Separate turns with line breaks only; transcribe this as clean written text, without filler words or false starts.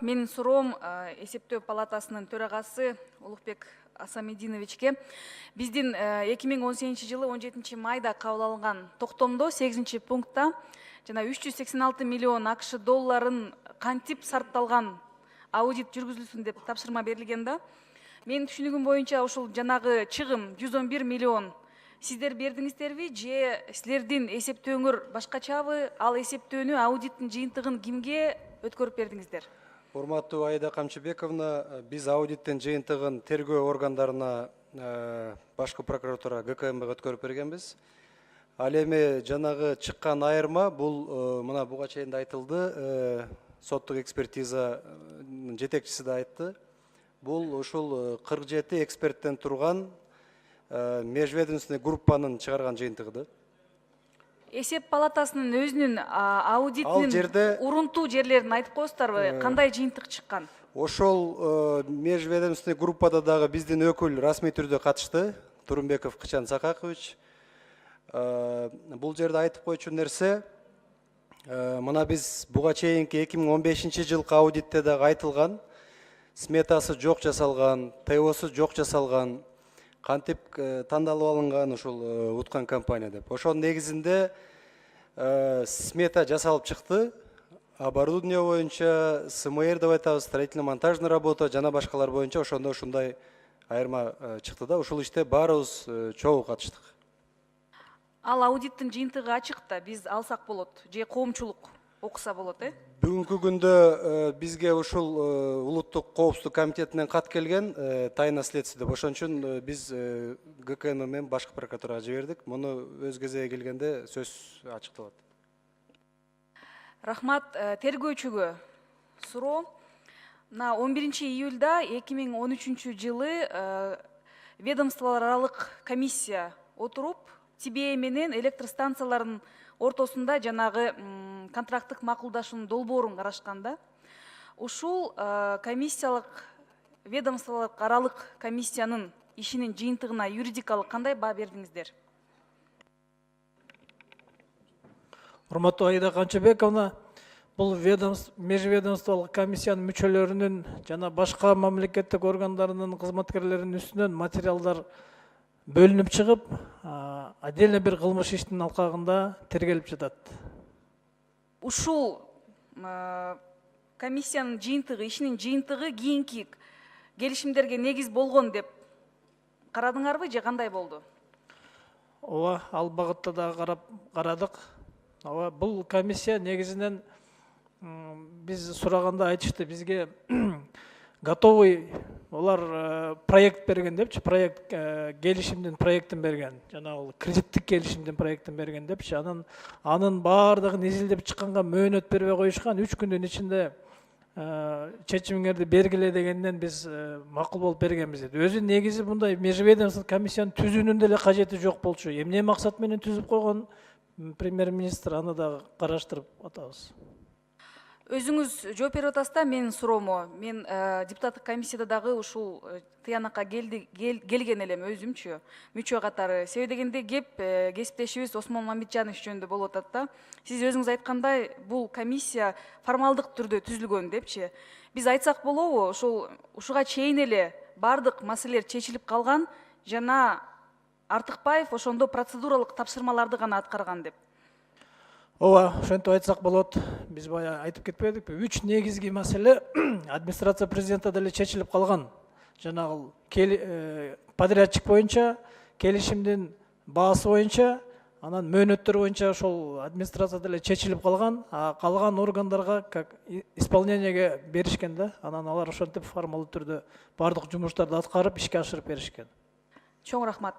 Менин суроом эсептөө палатасынын төрагасы Улукбек Асамединовичке биздин 2018 жылы 17 майда кабыл алынган токтомдо 8 пунктта жана 386 миллион АКШ долларын кантип сарпталган аудит жүргүзүлсүн деп тапшырма берилген да. Менин түшүнүгүм боюнча ушул жанагы чыгым 111 миллион сиздер бердиңиздерби же силердин эсептөөңөр башкачабы? Ал эсептөөнү аудиттин жыйынтыгын кимге өткөрүп бердиңиздер?
Урматтуу Аида Камчыбековна, биз аудиттин жыйынтыгын тергөө органдарына башкы прокуратура ГКМБ өткөрүп бергенбиз. Ал эми жанагы чыккан айырма бул мына буга чейин да айтылды, соттук экспертиза жетекчиси да айтты. Бул ушул 47 эксперттен турган межведомственный группанын чыгарган жыйынтыгы.
Эсеп палатасынын өзүнүн аудитинин урунтуу жерлерин айтып коесуздарбы? Кандай жыйынтык чыккан?
Ошол межведомственный группада дагы биздин өкүл расмий түрдө катышты, Турумбеков Кычан Сакакович. Бул жерде айтып койчу нерсе, мына биз буга чейинки 2015 жылкы аудитте дагы айтылган, сметасы жок жасалган, ТОсу жок жасалган, кантип тандалып алынган ушул уткан компания деп. Ошонун негизинде смета жасалып чыкты. Оборудование боюнча, СМР деп айтабыз, строительно-монтажный работа жана башкалар боюнча ошондо ушундай айырма чыкты да. Ушул иште баарыбыз чогуу катыштык.
Ал аудиттин жыйынтыгы ачык да, биз алсак болот же коомчулук окуса болот,
Бүгүнкү күндө бизге ушул улуттук коопсуздук комитетинен кат келген, тайна следствие деп. Ошон үчүн биз ГКМ менен башкы прокуратурага жибердик. Муну өз кезеги келгенде сөз ачыкталат.
Рахмат. Тергөөчүгө суроо. На 11 июльда 2013 жылы ведомстволор аралык комиссия отуруп, ТБ менен электростанциялардын ортосунда жанагы контракттык макулдашуунун долбоорун карашканда, ушул комиссиялык ведомстволук аралык комиссиянын ишинин жыйынтыгына юридикалык кандай баа бердиңиздер?
Урматтуу Аида Камчыбековна, бул межведомстволук комиссиянын мүчөлөрүнүн жана башка мамлекеттик органдарынын кызматкерлеринин үстүнөн материалдар бөлүнүп чыгып, отдельно бир кылмыш иштин алкагында тергелип жатат.
Ушул комиссиянын жыйынтыгы, ишинин жыйынтыгы кийинки келишимдерге негиз болгон деп карадыңарбы же кандай болду?
Ооба, ал багытта да карадык. Ооба, бул комиссия негизинен биз сураганда айтышты, бизге готовый олар проект берген депчи, проект келишимдин проектин берген, жана ал кредиттик келишимдин проектин берген депчи. Анын баардыгын изилдеп чыкканга мөөнөт бербей коюшкан, 3 күндүн ичинде чечимиңерди бергиле дегенден биз макул болуп бергенбиз деди. Өзү негизи мындай межведомстволук комиссиянын түзүүнүн деле кажети жок болчу. Эмне максат менен түзүп койгон премьер-министр, аны да караштырып атабыз.
Өзүңүз жооп берип атасыз да менин суроомо. Мен депутаттык комиссияда дагы ушул тыянакка келген элем өзүмчү, мүчө катары. Себеби дегенде кесиптешибиз Осмон Мамитжанович жөнүндө болуп атат да. Сиз өзүңүз айткандай, бул комиссия формалдык түрдө түзүлгөн депчи. Биз айтсак болобу, ушуга чейин эле бардык маселелер чечилип калган жана Артыкбаев ошондо процедуралык тапшырмаларды гана аткарган деп?
Ооба, ошентип айтсак болот. Биз бая айтып кетпедикпи? 3 негизги маселе администрация президента деле чечилип калган. Жанагы подрядчик боюнча, келишимдин баасы боюнча, анан мөөнөттөр боюнча ошол администрация деле чечилип калган, калган органдарга как исполнениеге беришкен да. Анан алар ошентип формалдуу түрдө бардык жумуштарды аткарып, ишке ашырып беришкен.
Чоң рахмат.